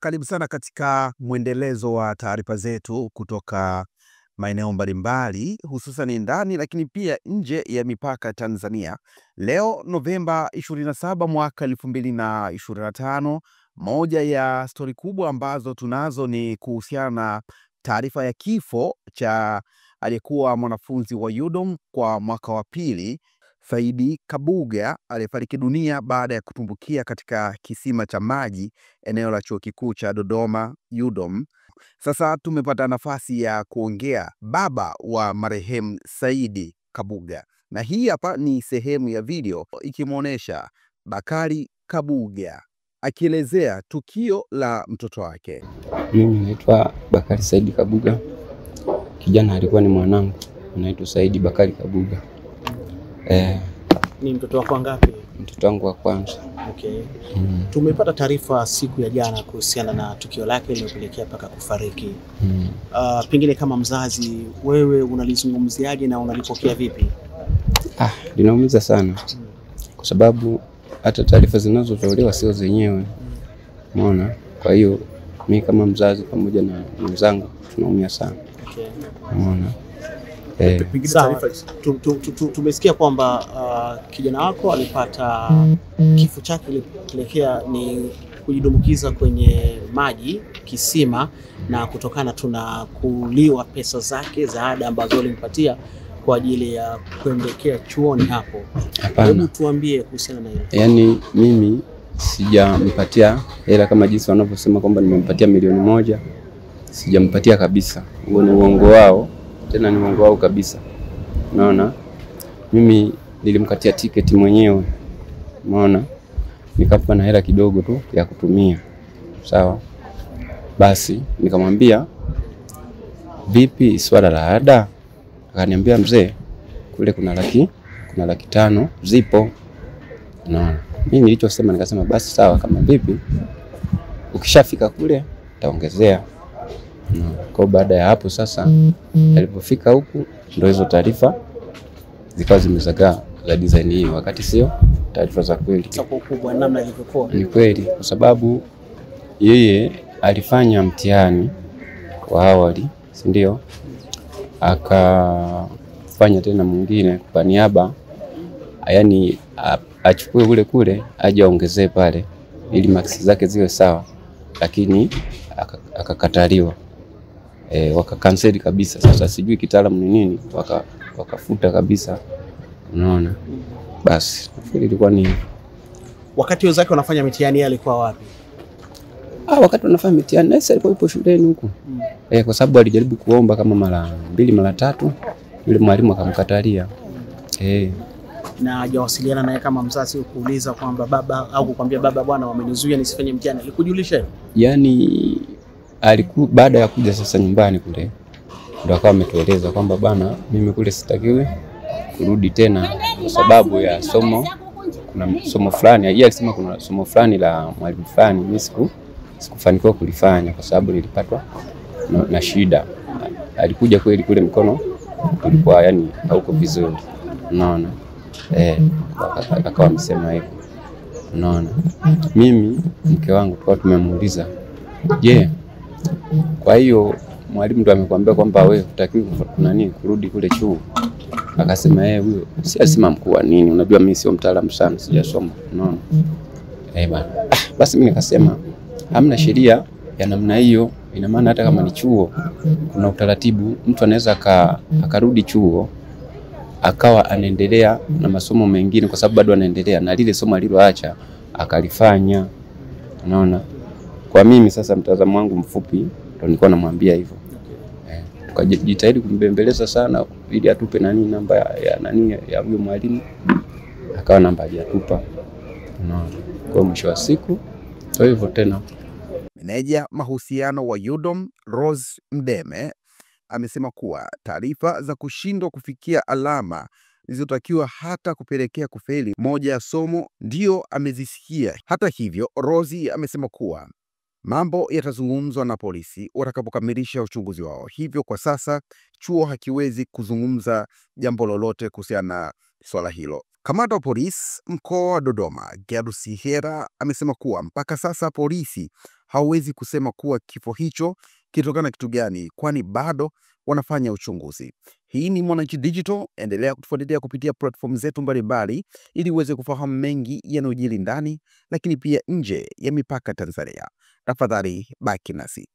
Karibu sana katika mwendelezo wa taarifa zetu kutoka maeneo mbalimbali, hususan ndani lakini pia nje ya mipaka Tanzania. Leo Novemba 27 mwaka 2025, moja ya stori kubwa ambazo tunazo ni kuhusiana na taarifa ya kifo cha aliyekuwa mwanafunzi wa UDOM kwa mwaka wa pili, Saidi Kabuga, aliyefariki dunia baada ya kutumbukia katika kisima cha maji eneo la Chuo Kikuu cha Dodoma UDOM. Sasa tumepata nafasi ya kuongea baba wa marehemu Saidi Kabuga, na hii hapa ni sehemu ya video ikimwonyesha Bakari Kabuga akielezea tukio la mtoto wake. Mimi naitwa Bakari Saidi Kabuga. Kijana alikuwa ni mwanangu, anaitwa Saidi Bakari Kabuga. Ni mtoto wako ngapi? Mtoto wangu wa kwanza. Okay. Tumepata taarifa siku ya jana kuhusiana na tukio lake lililopelekea mpaka kufariki. Pengine kama mzazi, wewe unalizungumziaje na unalipokea vipi? Linaumiza sana. Kwa sababu hata taarifa zinazotolewa sio zenyewe. Umeona? Kwa hiyo mimi kama mzazi pamoja na wenzangu tunaumia sana. Okay. Umeona? Tumesikia kwamba kijana wako alipata kifo chake kilipelekea ni kujidumukiza kwenye maji kisima, na kutokana tuna kuliwa pesa zake za ada ambazo alimpatia kwa ajili ya kuendekea chuoni hapo. Hebu tuambie kuhusiana na hilo. Yaani mimi sijampatia hela kama jinsi wanavyosema kwamba nimempatia milioni 1. Sijampatia kabisa. Huo ni uongo wao. Tena ni uongo wao kabisa. Unaona? Mimi nilimkatia tiketi mwenyewe. Unaona? Nikampa na hela kidogo tu ya kutumia. Sawa? Basi nikamwambia, vipi swala la ada? Akaniambia, mzee, kule kuna laki 5 zipo. Unaona? Mimi nilichosema nikasema basi sawa, kama vipi ukishafika kule taongezea. Kwa baada ya hapo sasa alipofika huku ndio hizo taarifa zikawa zimezagaa za design hii, wakati sio taarifa za kweli. Sababu kubwa namna ilivyokuwa ni kweli, kwa sababu yeye alifanya mtihani wa awali, si ndio? Akafanya tena mwingine kwa niaba, yani achukue kule aje aongezee pale ili maksi zake ziwe sawa, lakini akakataliwa. Wakakanseli kabisa. Sasa sijui kitaalamu ni nini, wakafuta kabisa. Unaona? Basi nafikiri ilikuwa ni wakati wenzake wanafanya mitihani. Yeye alikuwa wapi? Wakati wanafanya mitihani Nesa alikuwa yupo shuleni huko. Kwa sababu alijaribu kuomba kama mara 2 mara 3, yule mwalimu akamkatalia. Na hajawasiliana naye kama mzazi kuuliza kwamba baba, au kukwambia baba, bwana wamenizuia nisifanye mtihani, alikujulisha? Yaani alikuwa baada ya kuja sasa nyumbani kule ndio akawa ametueleza kwamba bana, mimi kule sitakiwi kurudi tena kwa sababu ya somo, kuna somo fulani. Yeye alisema kuna somo fulani la mwalimu fulani mimi sikufanikiwa kulifanya kwa sababu nilipatwa na shida. Alikuja kweli kule mkono ulikuwa yani hauko vizuri. Unaona? Akawa amesema hivyo. Unaona? Mimi mke wangu kwa tumemuuliza, je, kwa hiyo mwalimu ndo amekwambia kwamba wewe hutakiwi kurudi kule chuo? Akasema huyo si asema mkuu wa nini, unajua mimi sio mtaalamu sana, sijasoma. Unaona? Bana. Basi mimi nikasema hamna sheria ya namna hiyo. Ina maana hata kama ni chuo kuna utaratibu, mtu anaweza akarudi chuo akawa anaendelea na masomo mengine kwa sababu bado anaendelea na lile somo aliloacha akalifanya. Unaona? Kwa mimi sasa, mtazamo wangu mfupi, ndio nilikuwa namwambia hivyo. Tukajitahidi kumbembeleza sana ili atupe namba ya huyo mwalimu. Akawa namba hajatupa. Unaona? Kwa mwisho wa siku ndio hivyo tena. Meneja mahusiano wa UDOM Rose Mdeme amesema kuwa taarifa za kushindwa kufikia alama zilizotakiwa hata kupelekea kufeli moja ya somo ndio amezisikia. Hata hivyo, Rose amesema kuwa mambo yatazungumzwa na polisi watakapokamilisha uchunguzi wao. Hivyo kwa sasa chuo hakiwezi kuzungumza jambo lolote kuhusiana na swala hilo. Kamanda wa polisi mkoa wa Dodoma, Gerus Hera, amesema kuwa mpaka sasa polisi hawawezi kusema kuwa kifo hicho kilitokana na kitu gani, kwani bado wanafanya uchunguzi. Hii ni Mwananchi Digital, endelea kutufuatilia kupitia platform zetu mbalimbali ili uweze kufahamu mengi yanayojiri ndani lakini pia nje ya mipaka Tanzania. Tafadhali baki nasi.